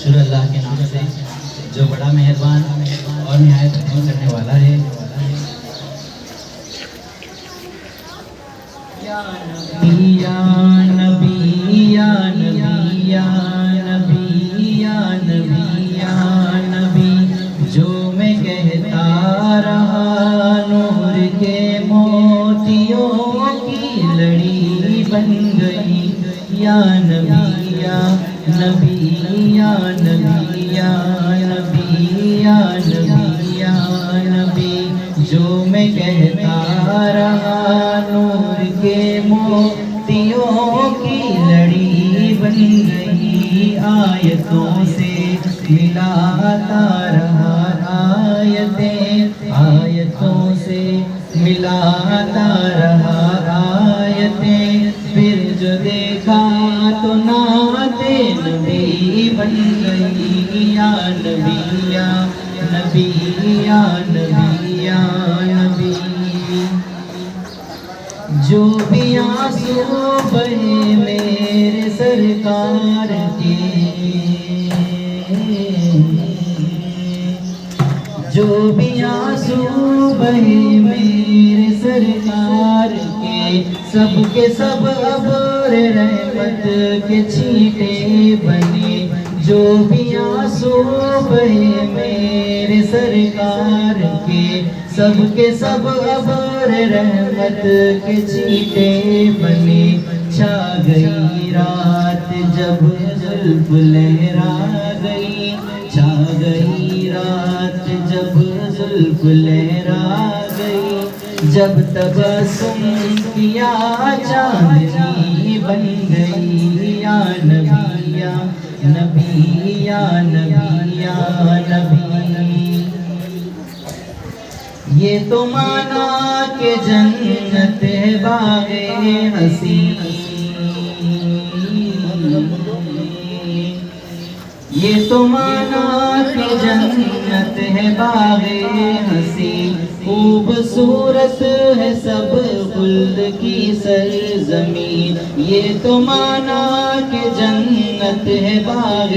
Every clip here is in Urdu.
شروع اللہ کے نام سے جو بڑا مہربان اور نہایت رحم کرنے والا ہے۔ یا نبی یا نبی یا نبی یا نبی یا نبی یا نبی، جو میں کہتا رہا نور کے موتیوں کی لڑی بن گئی۔ یا نبی یا نبی یا نبی یا نبی یا نبی یا نبی، جو میں کہتا رہا نور کے موتیوں کی لڑی بن گئی۔ آیتوں سے ملاتا رہا آیتیں، آیتوں سے ملاتا رہا آیتیں، پھر جو دیکھا تو نعت نبی بن گئی۔ یا نبی یا نبی یا نبی یا نبی، جو بھی آنسو بہے میرے سرکار کے، جو بھی آنسو بہے میرے سرکار کے، سب کے سب ابر رحمت کے چھینٹے بنے۔ جو بھی آنسو بہے میرے سرکار کے، سب کے سب ابر رحمت کے چھینٹے بنے۔ چھا گئی رات جب زلف لہرا گئی، چھا گئی رات جب زلف لہرا گئی، جب تبسم کیا چاندنی بن گئی۔ یا نبی یا نبی یا نبی یا نبی، یہ تو مانا کہ جنت ہے باغ حسین، یہ تو مانا کہ جنت ہے باغ حسین، خوبصورت ہے سب خلد کی سرزمین۔ یہ تو مانا کہ جنت ہے باغ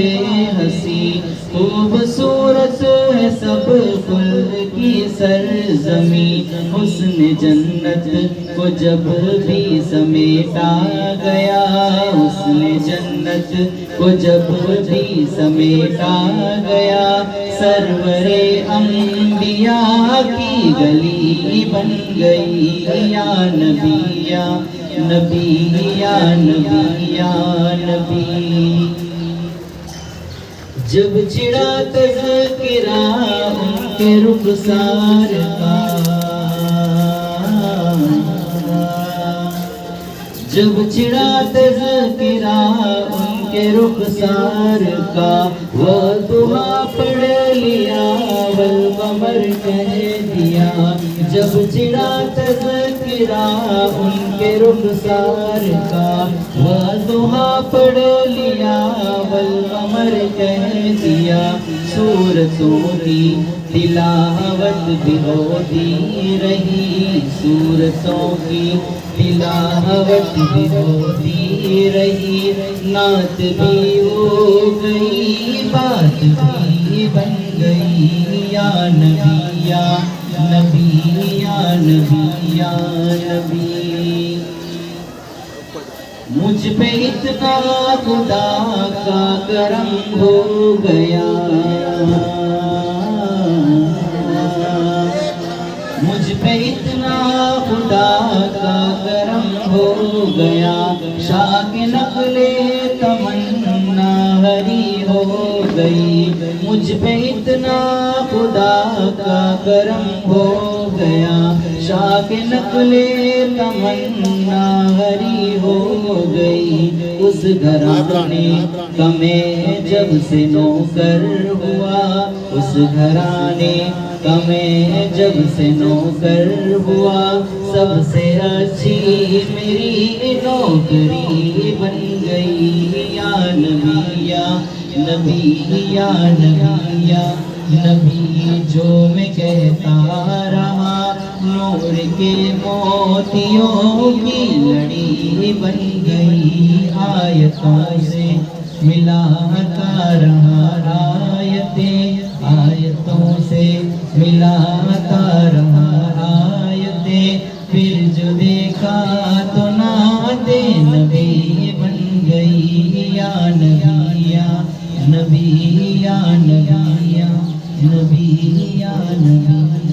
حسین، خوبصورت ہے سب خلد کی سرزمین۔ حسن جنت کو جب بھی سمیٹا گیا، حسن جنت کو جب بھی سمیٹا گیا، سرور انبیاء کی گلی بن گئی۔ یا نبی یا نبی یا نبی یا نبی، جب چڑا تذکرہ ان کے رخسار کا، جب چڑا تذکرہ ان کے رخسار کا، وہ دعا پڑھ لیا والقمر کہہ دیا۔ جب چڑا تذکرہ ان کے رخسار کا، وہ دعا پڑھ لیا والقمر کہہ دیا۔ سورتوں کی تلاوت بھی ہوتی رہی، سورتوں کی تلاوت بھی ہوتی رہی، نعت بھی ہو گئی، بات بھی بن گئی۔ یا نبی یا نبی یا نبی یا نبی، مجھ پہ اتنا خدا کا کرم ہو گیا، مجھ پہ اتنا خدا کا کرم ہو گیا، شاہ کے نقل تمنا ہری ہو گئی۔ مجھ پہ اتنا خدا کا کرم ہو گیا، شاہ کے نقل تمنا ہری ہو گئی۔ اس گھرانے کا میں جب سے نوکر ہوا، اس گھرانے کا میں جب سے نوکر ہوا، سب سے اچھی میری نوکری بن گئی۔ یا نبی یا نبی یا نبی یا نبی، جو میں کہتا رہا نور کے موتیوں کی لڑی بن گئی۔ آیتوں سے ملاتا رہا آیتیں، آیتوں سے ملاتا رہا آیتیں، پھر جو دیکھا تو نعت نبی بن گئی، یا نبی یا نبی یا نبی یا نبی یا نبی۔